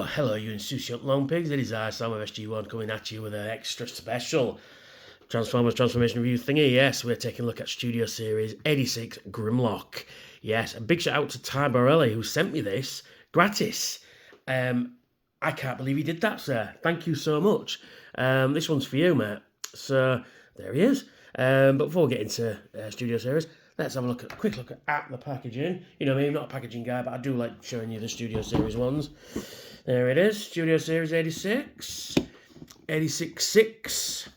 Hello, you insouciant long pigs. It is I, Sam of SG1, coming at you with an extra special Transformers Transformation Review thingy. Yes, we're taking a look at Studio Series 86 Grimlock. Yes, a big shout out to Ty Borelli, who sent me this gratis. I can't believe he did that, sir. Thank you so much. This one's for you, mate. So, there he is. But before we get into Studio Series, let's have a quick look at the packaging. You know me, I'm not a packaging guy, but I do like showing you the Studio Series ones. There it is, Studio Series 86. 86.6.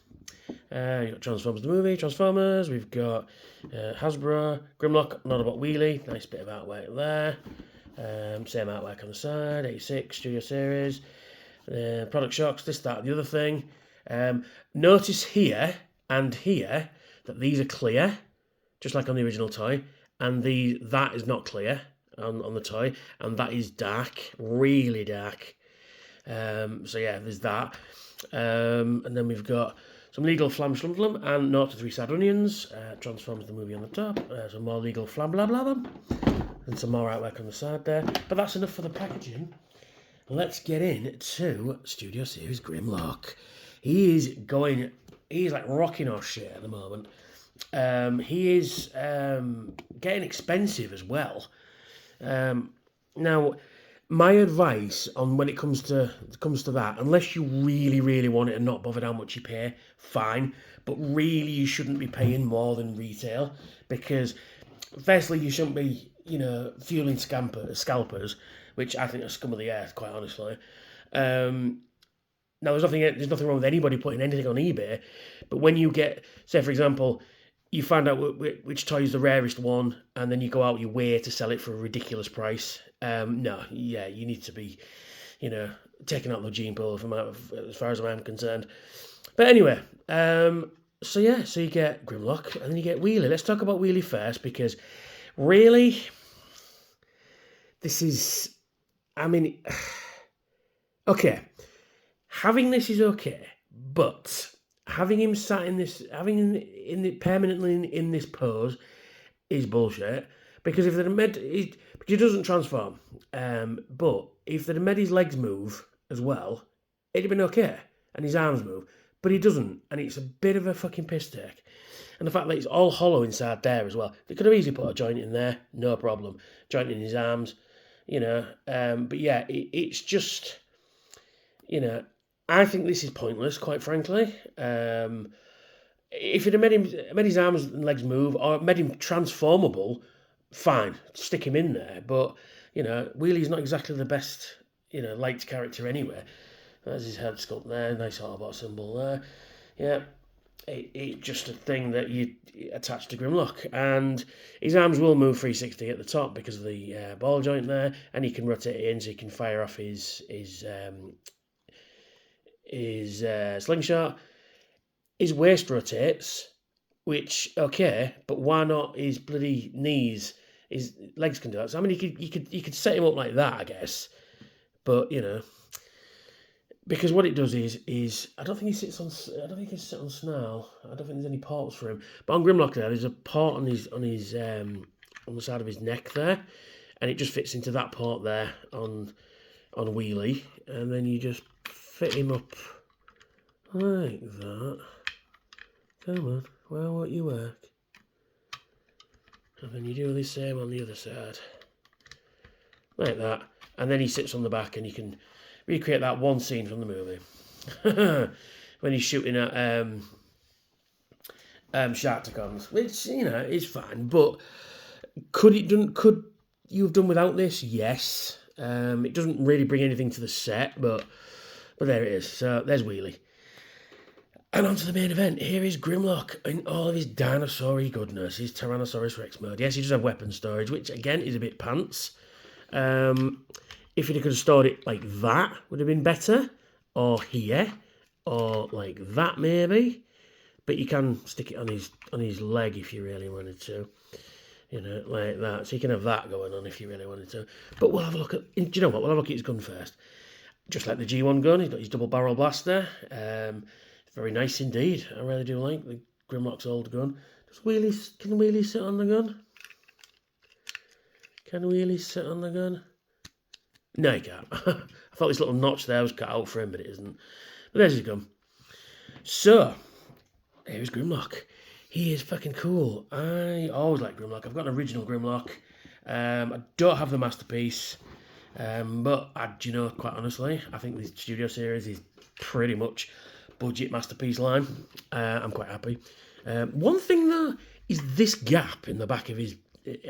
You've got Transformers the movie, Transformers. We've got Hasbro, Grimlock, Dinobot, Wheelie. Nice bit of artwork there. Same artwork on the side. 86 Studio Series. Product shocks, this, that, the other thing. Notice here and here that these are clear, just like on the original toy, and that is not clear on the toy, and that is dark, really dark. So yeah, there's that. And then we've got some legal flam slum and 0 to 3 sad onions. Transformers the movie on the top. Some more legal flam blah blah blah. And some more artwork on the side there. But that's enough for the packaging. Let's get into Studio Series Grimlock. He's like rocking our shit at the moment. He is getting expensive as well. Now, my advice on when it comes to that, unless you really, really want it and not bothered how much you pay, fine. But really, you shouldn't be paying more than retail, because firstly, you shouldn't be, fueling scalpers, which I think are scum of the earth, quite honestly. Now, there's nothing wrong with anybody putting anything on eBay, but when you get, say for example, you find out which toy is the rarest one, and then you go out your way to sell it for a ridiculous price. You need to be, taking out the gene pool as far as I'm concerned. But anyway, so you get Grimlock, and then you get Wheelie. Let's talk about Wheelie first, because really, this is, okay, having this is okay, but having him sat in this, permanently in this pose is bullshit. Because if he doesn't transform, but if they'd made his legs move as well, it'd have been okay, and his arms move, but he doesn't, and it's a bit of a fucking piss take. And the fact that it's all hollow inside there as well, they could have easily put a joint in there, no problem, joint in his arms, but yeah, it's just, I think this is pointless, quite frankly. If it had made his arms and legs move, or made him transformable, fine, stick him in there. But, Wheelie's not exactly the best, liked character anyway. There's his head sculpt there, nice Autobot symbol there. Yeah, it's just a thing that you attach to Grimlock. And his arms will move 360 at the top because of the ball joint there, and he can rotate it in so he can fire off his slingshot. His waist rotates, which, okay, but why not his bloody knees? His legs can do that. So you could set him up like that, I guess. But because what it does is I don't think he sits on Snarl. I don't think there's any ports for him. But on Grimlock there's a port on the side of his neck there, and it just fits into that port there on Wheelie, and then you just fit him up like that. Come on, well, what you work. And then you do the same on the other side. Like that. And then he sits on the back, and you can recreate that one scene from the movie. When he's shooting at Sharktacons, which, is fine. But could you have done without this? Yes. It doesn't really bring anything to the set, but there it is. So there's Wheelie. And on to the main event. Here is Grimlock in all of his dinosaur-y goodness, his Tyrannosaurus Rex mode. Yes, he does have weapon storage, which again is a bit pants. If he could have stored it like that, would have been better. Or here, or like that maybe. But you can stick it on his leg if you really wanted to. Like that. So you can have that going on if you really wanted to. But we'll have a look at, do you know what, we'll have a look at his gun first. Just like the G1 gun, he's got his double barrel blaster. Very nice indeed. I really do like the Grimlock's old gun. Can Wheelie sit on the gun? Can Wheelie sit on the gun? No, he can't. I I thought this little notch there was cut out for him, but it isn't. But there's his gun. So, here's Grimlock. He is fucking cool. I always like Grimlock. I've got an original Grimlock. I don't have the Masterpiece. But, do you know, quite honestly, I think the Studio Series is pretty much budget Masterpiece line. I'm quite happy. One thing, though, is this gap in the back of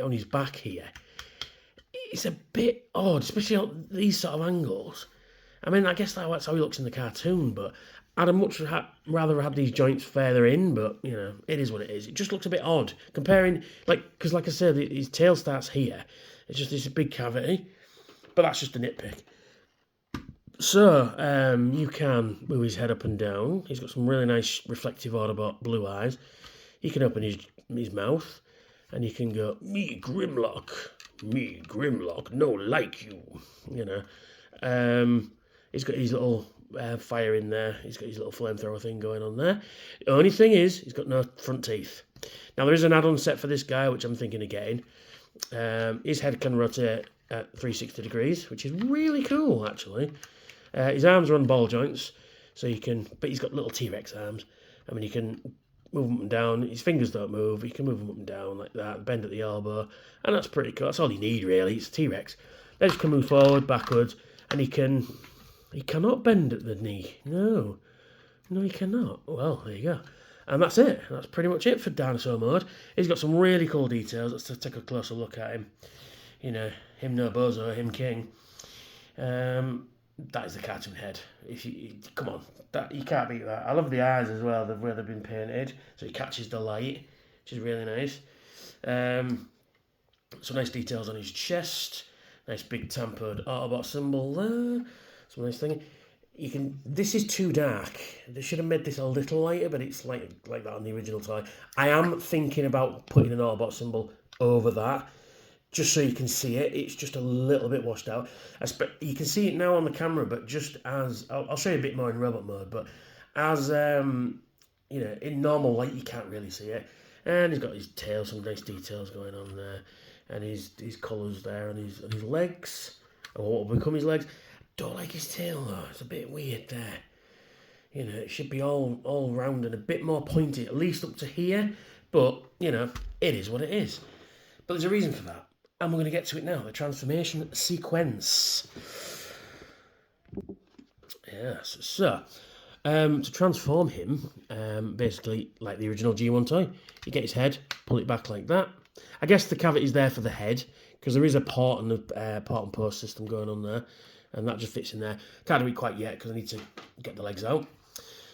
on his back here. It's a bit odd, especially on these sort of angles. I mean, I guess that's how he looks in the cartoon, but I'd have much rather had these joints further in, but, you know, it is what it is. It just looks a bit odd, comparing, because like I said, his tail starts here. It's just this big cavity, but that's just a nitpick. So, you can move his head up and down. He's got some really nice reflective Autobot blue eyes. You can open his mouth, and you can go, me Grimlock, no like you, you know. He's got his little fire in there. He's got his little flamethrower thing going on there. The only thing is, he's got no front teeth. Now, there is an add-on set for this guy, which I'm thinking of getting. His head can rotate at 360 degrees, which is really cool, actually. His arms are on ball joints, so you can, but he's got little T-Rex arms. I mean, you can move them up and down. His fingers don't move. You can move them up and down like that, bend at the elbow, and that's pretty cool. That's all you need, really. It's a T-Rex. Then he can move forward, backwards, and he cannot bend at the knee. No, he cannot. Well, there you go. And that's it. That's pretty much it for Dinosaur Mode. He's got some really cool details. Let's take a closer look at him. You know, him no bozo, him king. That is the cartoon head. Come on, you can't beat that. I love the eyes as well, the way they've been painted, so it catches the light, which is really nice. Some nice details on his chest. Nice big tampered Autobot symbol there. Some nice thing. This is too dark. They should have made this a little lighter, but it's like that on the original toy. I am thinking about putting an Autobot symbol over that, just so you can see it. It's just a little bit washed out. You can see it now on the camera, but just as... I'll show you a bit more in robot mode, but as, you know, in normal light, you can't really see it. And he's got his tail, some nice details going on there. And his colours there on his legs, or what will become his legs. Don't like his tail, though. It's a bit weird there. You know, it should be all round and a bit more pointy, at least up to here. But, you know, it is what it is. But there's a reason for that. And we're going to get to it now, the transformation sequence. Yes, so, to transform him, basically like the original G1 toy, you get his head, pull it back like that. I guess the cavity's there for the head, because there is a port and post system going on there, and that just fits in there. Can't do it quite yet, because I need to get the legs out.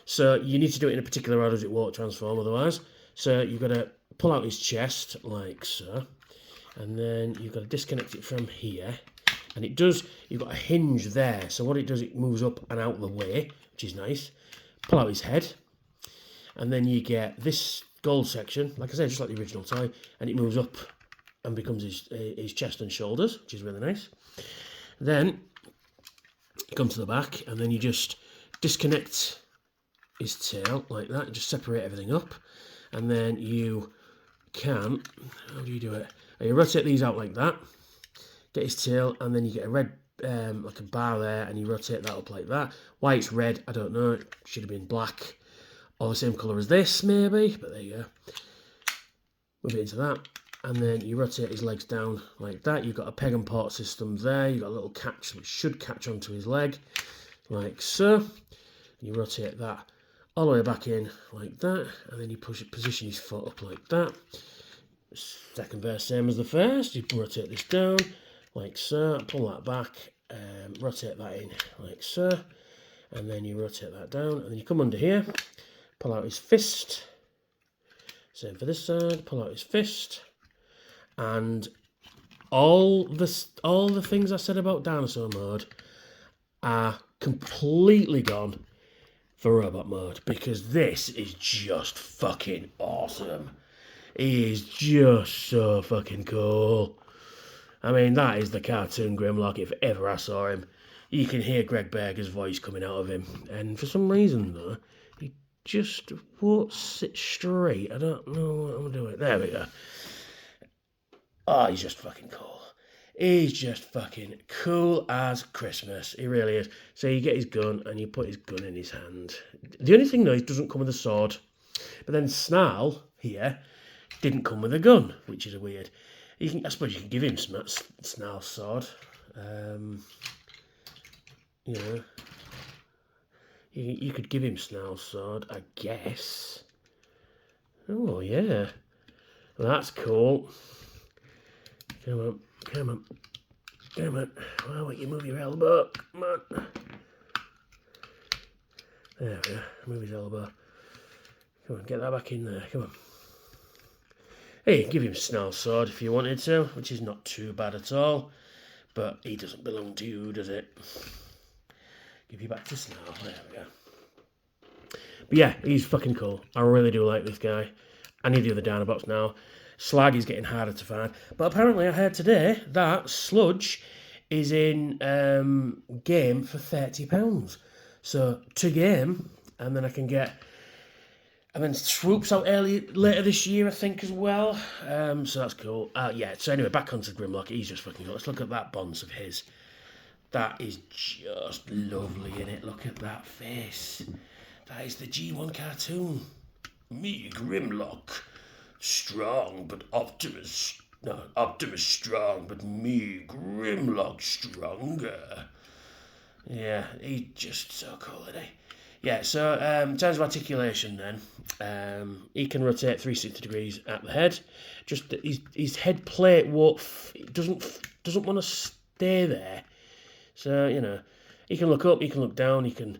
So you need to do it in a particular order, as it won't transform otherwise. So you've got to pull out his chest, like so. And then you've got to disconnect it from here. And you've got a hinge there. So what it does, it moves up and out the way, which is nice. Pull out his head. And then you get this gold section, like I said, just like the original toy. And it moves up and becomes his chest and shoulders, which is really nice. Then you come to the back, and then you just disconnect his tail like that. And just separate everything up. And then you can, how do you do it? You rotate these out like that, get his tail, and then you get a red, like a bar there, and you rotate that up like that. Why it's red, I don't know. It should have been black, or the same colour as this, maybe, but there you go. Move it into that, and then you rotate his legs down like that. You've got a peg and port system there. You've got a little catch which should catch onto his leg, like so. And you rotate that all the way back in like that, and then you position his foot up like that. Second verse, same as the first. You rotate this down, like so, pull that back, rotate that in, like so, and then you rotate that down, and then you come under here, pull out his fist, same for this side, pull out his fist, and all the things I said about Dinosaur Mode are completely gone for Robot Mode, because this is just fucking awesome. He is just so fucking cool. I mean, that is the cartoon Grimlock if ever I saw him. You can hear Greg Berger's voice coming out of him. And for some reason, though, he just won't sit straight. I don't know what I'm doing. There we go. Oh, he's just fucking cool. He's just fucking cool as Christmas. He really is. So you get his gun and you put his gun in his hand. The only thing though, he doesn't come with a sword. But then Snarl here didn't come with a gun, which is weird. I suppose you can give him Snarl's sword. You know, you could give him Snarl's sword, I guess. Oh yeah, well, that's cool. Come on, come on, come on. Why won't you move your elbow? Come on. There we are. Move his elbow. Come on, get that back in there. Come on. Hey, give him Snarl's sword if you wanted to, which is not too bad at all. But he doesn't belong to you, does it? Give you back to Snarl. There we go. But yeah, he's fucking cool. I really do like this guy. I need the other Dinobots now. Slag is getting harder to find. But apparently I heard today that Sludge is in game for £30. So 2 game, and then I can get... And then Swoop's out later this year, I think, as well. So that's cool. Yeah, so anyway, back onto Grimlock. He's just fucking cool. Let's look at that bonce of his. That is just lovely, innit? Look at that face. That is the G1 cartoon. Me, Grimlock. Strong, but Optimus... No, Optimus strong, but me, Grimlock, stronger. Yeah, he's just so cool, isn't he? Yeah, so in terms of articulation then, he can rotate 360 degrees at the head. Just his head plate doesn't want to stay there. So, you know, he can look up, he can look down, he can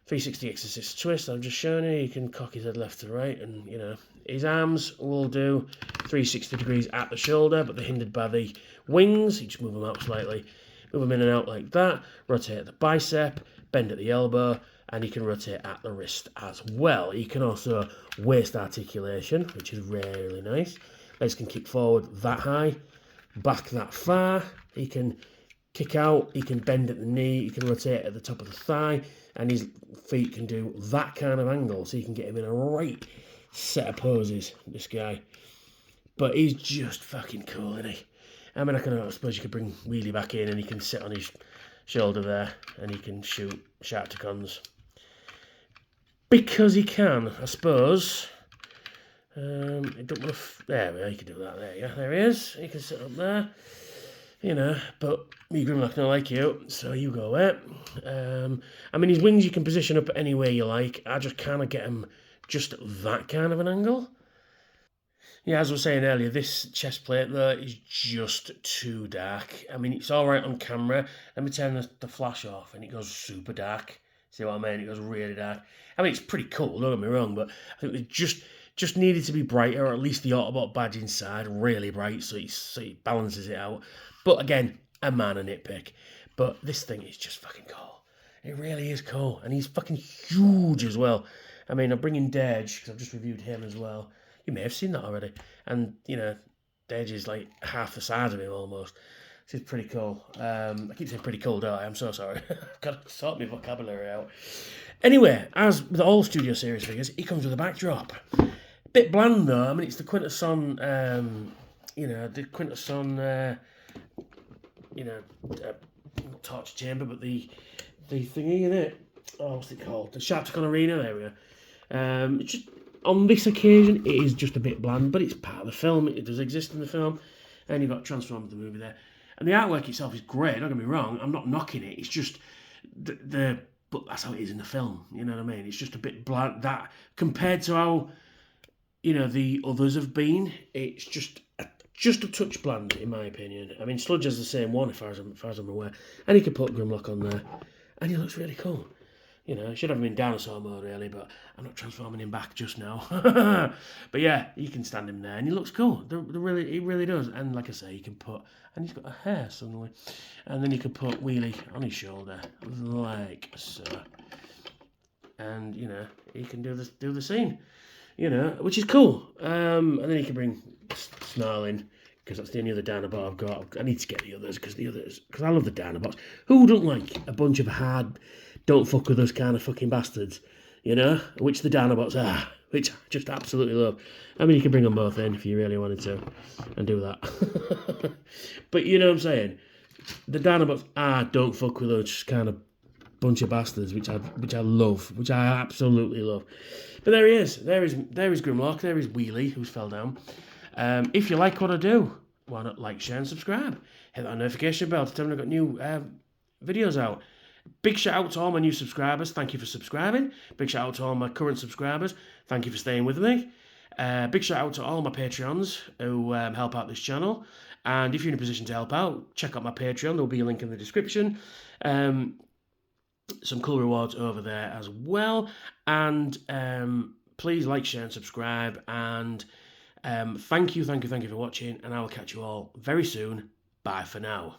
360 exorcist twist, I've just shown you. He can cock his head left to right, and, you know, his arms will do 360 degrees at the shoulder, but they're hindered by the wings. You just move them out slightly, move them in and out like that, rotate at the bicep, bend at the elbow, and he can rotate at the wrist as well. He can also waist articulation, which is really nice. Legs can kick forward that high, back that far. He can kick out, he can bend at the knee, he can rotate at the top of the thigh, and his feet can do that kind of angle, so you can get him in a right set of poses, this guy. But he's just fucking cool, isn't he? I mean, I suppose you could bring Wheelie back in and he can sit on his shoulder there and he can shoot Sharkticons. Because he can, I suppose. He don't want to... There, he can do that. There you go. There he is. He can sit up there. You know, but me, Grimlock, don't like you, so you go away. I mean, his wings you can position up any way you like. I just kind of get him just at that kind of an angle. Yeah, as I was saying earlier, this chest plate, though, is just too dark. I mean, it's all right on camera. Let me turn the flash off, and it goes super dark. See what I mean? It goes really dark. I mean, it's pretty cool, don't get me wrong, but I think it just needed to be brighter, or at least the Autobot badge inside, really bright, so it balances it out. But again, a minor nitpick. But this thing is just fucking cool. It really is cool. And he's fucking huge as well. I mean, I'm bringing Dej, because I've just reviewed him as well. You may have seen that already. And, you know, Dej is like half the size of him almost. This is pretty cool. I keep saying pretty cool, don't I? I'm so sorry. I've got to sort my vocabulary out. Anyway, as with all Studio Series figures, he comes with a backdrop. Bit bland, though. I mean, it's the Quintesson, not torture chamber, but the thingy in it. Oh, what's it called? The Sharkticon Arena. There we go. It's just on this occasion, it is just a bit bland, but it's part of the film. It does exist in the film, and you've got Transformers the movie there, and the artwork itself is great. Don't get me wrong. I'm not knocking it. It's just but that's how it is in the film. You know what I mean? It's just a bit bland. That compared to how the others have been, it's just a touch bland, in my opinion. I mean, Sludge has the same one, as far as I'm aware. And you can put Grimlock on there. And he looks really cool. You know, should have him in dinosaur mode, really, but I'm not transforming him back just now. But yeah, you can stand him there, and he looks cool. He really does. And like I say, you can put... And he's got a hair, suddenly. And then you can put Wheelie on his shoulder, like so. And, you know, he can do the scene. You know, which is cool. And then you can bring Snarl in, because that's the only other Dinobot I've got. I need to get the others, because I love the Dinobots. Who don't like a bunch of hard, don't fuck with us kind of fucking bastards, you know? Which the Dinobots are. which I just absolutely love. I mean, you can bring them both in if you really wanted to and do that. But you know what I'm saying? The Dinobots don't fuck with those kind of bunch of bastards, which I love, which I absolutely love. But there he is. There is Grimlock. There is Wheelie, who's fell down. If you like what I do, why not like, share, and subscribe? Hit that notification bell to tell me I've got new videos out. Big shout out to all my new subscribers. Thank you for subscribing. Big shout out to all my current subscribers. Thank you for staying with me. Big shout out to all my Patreons who help out this channel. And if you're in a position to help out, check out my Patreon. There'll be a link in the description. Some cool rewards over there as well. And please like, share, and subscribe. And thank you for watching. And I will catch you all very soon. Bye for now.